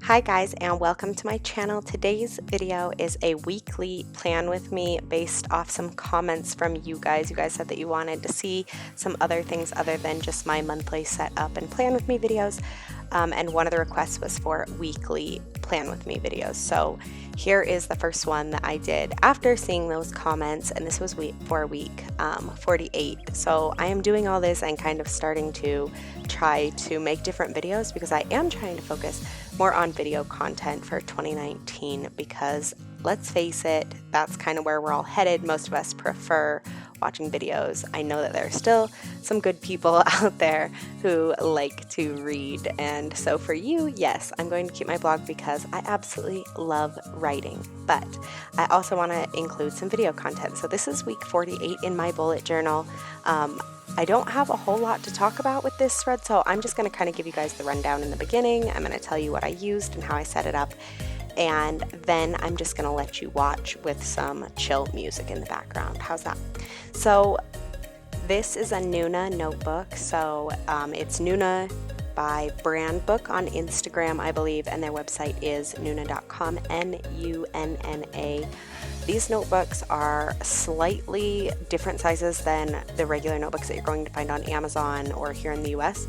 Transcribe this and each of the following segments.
Hi guys, and welcome to my channel. Today's video is a weekly plan with me based off some comments from you guys. You guys said that you wanted to see some other things other than just my monthly setup and plan with me videos. And one of the requests was for weekly plan with me videos. So here is the first one that I did after seeing those comments, and this was for week 48. So I am doing all this and kind of starting to try to make different videos because I am trying to focus more on video content for 2019 because let's face it, that's kind of where we're all headed. Most of us prefer watching videos. I know that there are still some good people out there who like to read, and so for you, yes, I'm going to keep my blog because I absolutely love writing, but I also want to include some video content. So this is week 48 in my bullet journal. I don't have a whole lot to talk about with this thread, so I'm just going to kind of give you guys the rundown in the beginning. I'm going to tell you what I used and how I set it up, and then I'm just going to let you watch with some chill music in the background. How's that? So this is a Nuna notebook. So it's Nuna by Brand Book on Instagram, I believe, and their website is nuna.com, Nunna. These notebooks are slightly different sizes than the regular notebooks that you're going to find on Amazon or here in the US.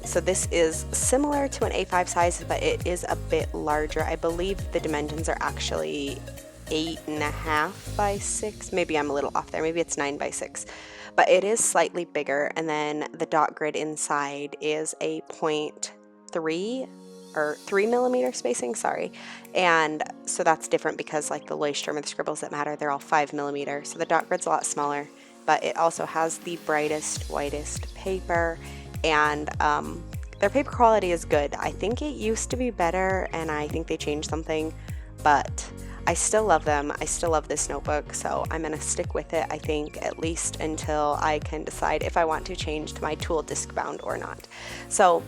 So this is similar to an A5 size, but it is a bit larger. I believe the dimensions are actually 8.5 by 6. Maybe I'm a little off there. Maybe it's 9 by 6. But it is slightly bigger, and then the dot grid inside is a 0.3 or 3 millimeter spacing, sorry. And so that's different because like the Leuchtturm or the scribbles that matter, they're all 5 millimeter. So the dot grid's a lot smaller, but it also has the brightest, whitest paper, and their paper quality is good. I think it used to be better, and I think they changed something, but I still love them. I still love this notebook, so I'm gonna stick with it, I think, at least until I can decide if I want to change to my tool disc bound or not. So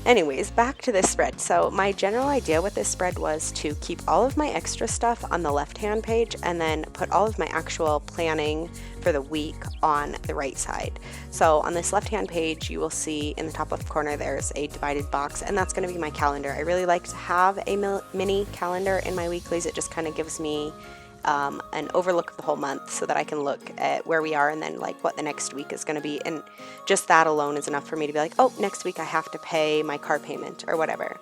anyways, back to this spread. So my general idea with this spread was to keep all of my extra stuff on the left-hand page and then put all of my actual planning for the week on the right side. So on this left-hand page, you will see in the top left corner, there's a divided box, and that's going to be my calendar. I really like to have a mini calendar in my weeklies. It just kind of gives me an overlook of the whole month so that I can look at where we are and then like what the next week is going to be, and just that alone is enough for me to be like, oh, next week I have to pay my car payment or whatever.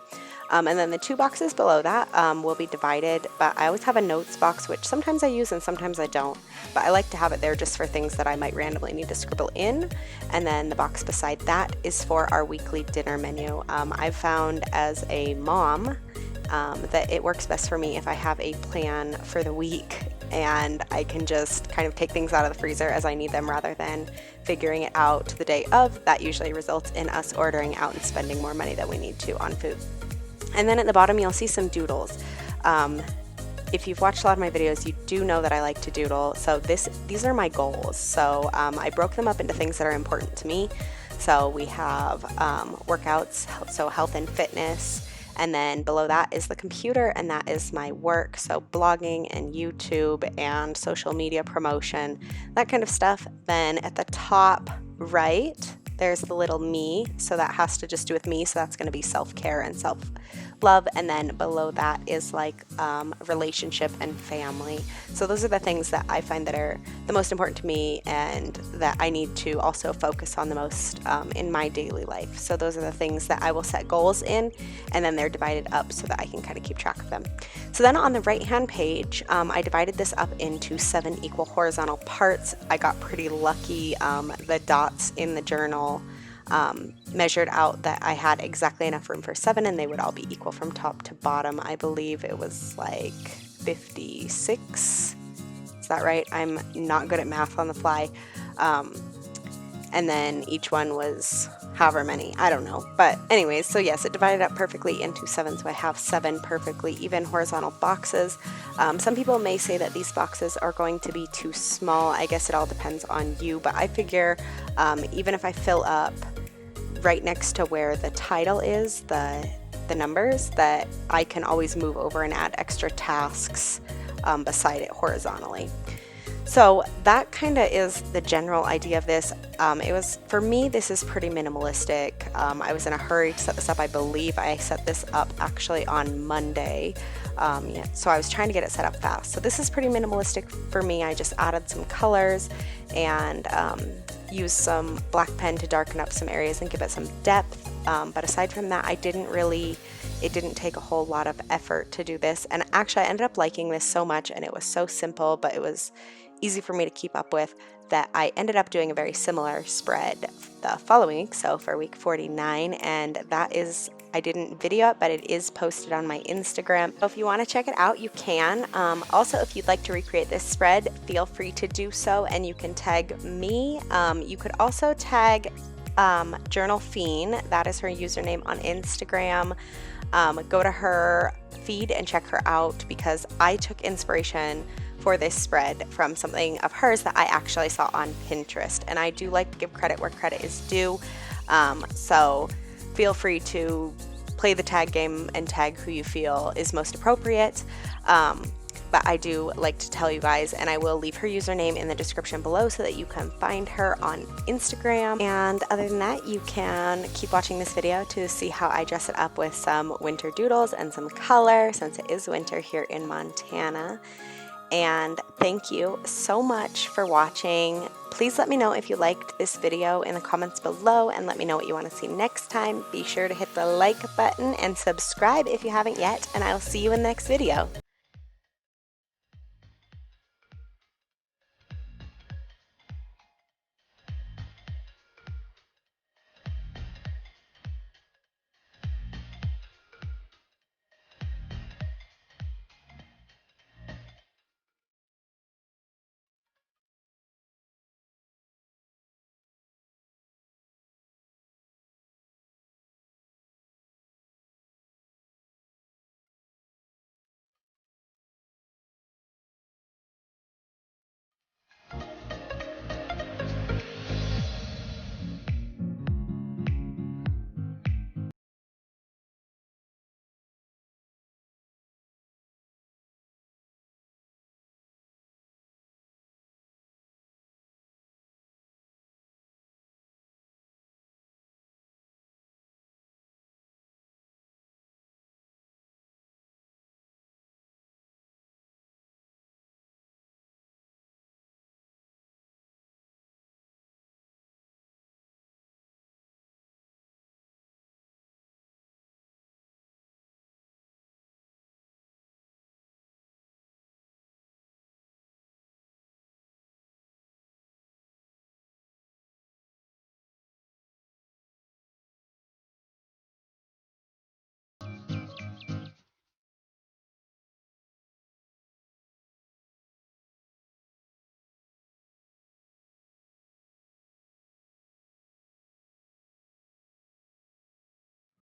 And then the two boxes below that will be divided, but I always have a notes box, which sometimes I use and sometimes I don't, but I like to have it there just for things that I might randomly need to scribble in. And then the box beside that is for our weekly dinner menu. I've found as a mom that it works best for me if I have a plan for the week and I can just kind of take things out of the freezer as I need them rather than figuring it out the day of. That usually results in us ordering out and spending more money than we need to on food. And then at the bottom you'll see some doodles. If you've watched a lot of my videos, you do know that I like to doodle. So these are my goals. So I broke them up into things that are important to me. So we have workouts, so health and fitness. And then below that is the computer, and that is my work, so blogging and YouTube and social media promotion, that kind of stuff. Then at the top right, there's the little me, so that has to just do with me, so that's going to be self-care and self-love. And then below that is like relationship and family. So those are the things that I find that are the most important to me and that I need to also focus on the most in my daily life. So those are the things that I will set goals in, and then they're divided up so that I can kind of keep track of them. So then on the right hand page, I divided this up into 7 equal horizontal parts. I got pretty lucky. The dots in the journal measured out that I had exactly enough room for 7, and they would all be equal from top to bottom. I believe it was like 56. Is that right? I'm not good at math on the fly. And then each one was however many, I don't know. But anyways, so yes, it divided up perfectly into 7. So I have 7 perfectly even horizontal boxes. Some people may say that these boxes are going to be too small. I guess it all depends on you, but I figure even if I fill up right next to where the title is, the numbers, that I can always move over and add extra tasks beside it horizontally. So that kind of is the general idea of this. For me, this is pretty minimalistic. I was in a hurry to set this up. I believe I set this up actually on Monday. Yeah, so I was trying to get it set up fast. So this is pretty minimalistic for me. I just added some colors and used some black pen to darken up some areas and give it some depth. But aside from that, it didn't take a whole lot of effort to do this. And actually I ended up liking this so much, and it was so simple, but it was easy for me to keep up with, that I ended up doing a very similar spread the following week, so for week 49, and that is, I didn't video it, but it is posted on my Instagram. So if you want to check it out, you can. Also, if you'd like to recreate this spread, feel free to do so, and you can tag me. You could also tag Journal Fiend, that is her username on Instagram. Go to her feed and check her out, because I took inspiration for this spread from something of hers that I actually saw on Pinterest, and I do like to give credit where credit is due. So feel free to play the tag game and tag who you feel is most appropriate. But I do like to tell you guys, and I will leave her username in the description below so that you can find her on Instagram. And other than that, you can keep watching this video to see how I dress it up with some winter doodles and some color, since it is winter here in Montana. And thank you so much for watching. Please let me know if you liked this video in the comments below, and let me know what you want to see next time. Be sure to hit the like button and subscribe if you haven't yet, and I'll see you in the next video.